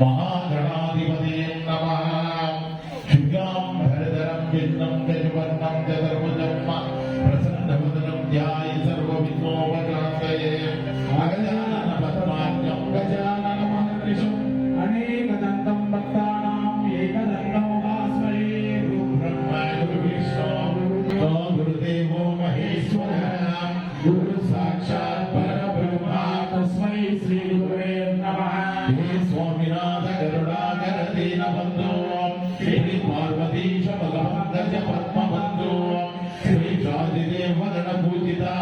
महागणाधिपते नमः। शुक्लां भरधरं विष्णुं गजवर्णं चतुर्भुजं प्रसन्नवदनं ध्यायेत् सर्वविघ्नोपशान्तये। अगजाननपद्मार्कं गजाननमहर्निशम् अनेकदन्तं भक्तानां एकदन्तमुपास्महे। गुरुब्रह्मा गुरुविष्णु गुरुदेवो महेश्वरः गुरुसाक्षात् परब्रह्म तस्मै श्रीगुरुवे नमः। स्वामीनाथ गरुडाकर दीनबन्धो श्री पार्वतीश भगवद्गज पद्मबन्धो श्री शादिदेव गणपूजिता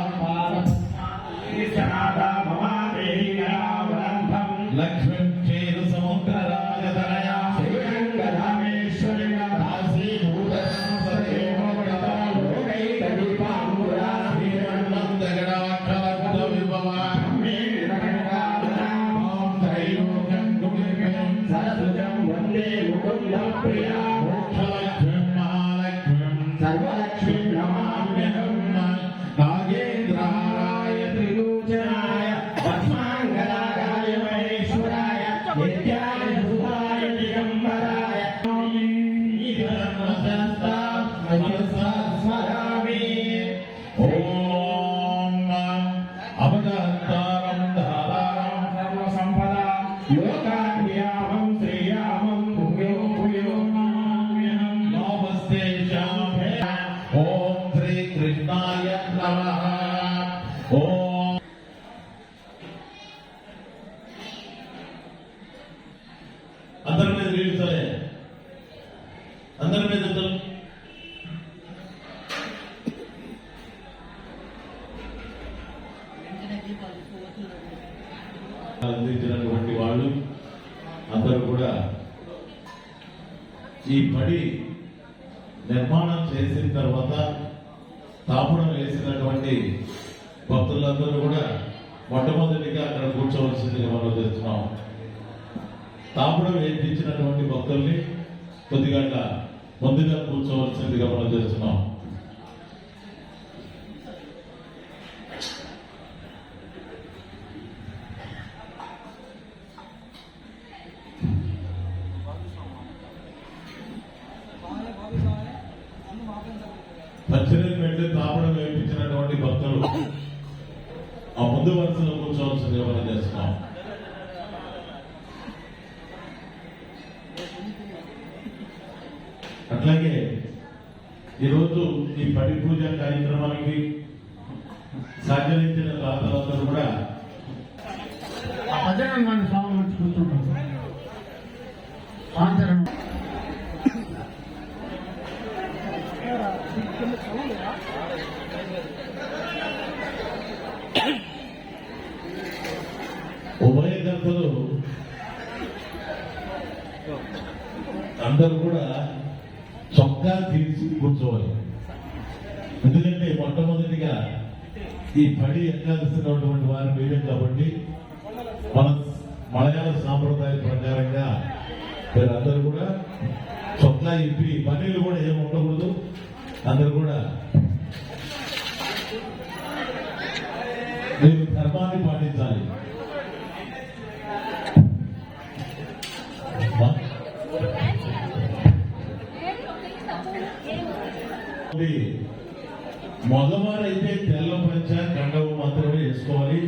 लक्ष्मीं क्षेर समुद्र राजतनया श्रीरङ्गरामेश्वरी दासीभूत सदेव वरदा लोकैकदीपाङ्कुरा श्रीरङ्गनन्द गणाक्षरगुण विभवा सरस्वतं वन्दे मुकुन्दं प्रिया मोक्षलक्ष्मीं महालक्ष्मीं सर्वलक्ष्मीं नमाम्यहं। नागेन्द्रहाराय त्रिलोचनाय पद्माङ्गरागाय महेश्वराय नित्याय सुधाय दिगम्बराय स्मरामि। ॐ अवतारं धातारं सर्वसम्पदां लोकाभिरामं श्रीरामं भूयो भूयो नमाम्यहं। नमस्ते श्यामे। ॐ श्री कृष्णाय नमः। ॐ అందరి మీద వీడుతలే అందరి మీద అందించినటువంటి వాళ్ళు అందరూ కూడా ఈ బడి నిర్మాణం చేసిన తర్వాత తాపడం వేసినటువంటి భక్తులందరూ కూడా మొట్టమొదటిగా అక్కడ కూర్చోవలసిందిగా మనం చేస్తున్నాం. తాపడం వేయించినటువంటి భక్తుల్ని కొద్దిగా ముందుగా కూర్చోవలసిందిగా మనం చేస్తున్నాం. పచ్చని తాపడం వేయించినటువంటి భక్తులు ఆ ముందు వరుసలో కూర్చోవలసిందిగా మనం చేస్తున్నాం. అట్లాగే ఈరోజు ఈ పడి పూజ కార్యక్రమానికి సహకరించిన దాతలందరూ కూడా భజనంగాన్ని స్వామి వచ్చి కూర్చుంటాం. ఉభయకర్తలు అందరూ కూడా చొక్కా తీర్చి కూర్చోవాలి. ఎందుకంటే మొట్టమొదటిగా ఈ పడి ఎక్కాల్సినటువంటి వారి మీరే కాబట్టి మన మలయాళ సాంప్రదాయ ప్రకారంగా మీరందరూ కూడా చొక్కా ఇప్పి పన్నీళ్ళు కూడా ఏమి ఉండకూడదు. అందరూ కూడా మీరు ధర్మాన్ని పాటించాలి. మగవారైతే తెల్ల పంచ కండవు మాత్రమే వేసుకోవాలి.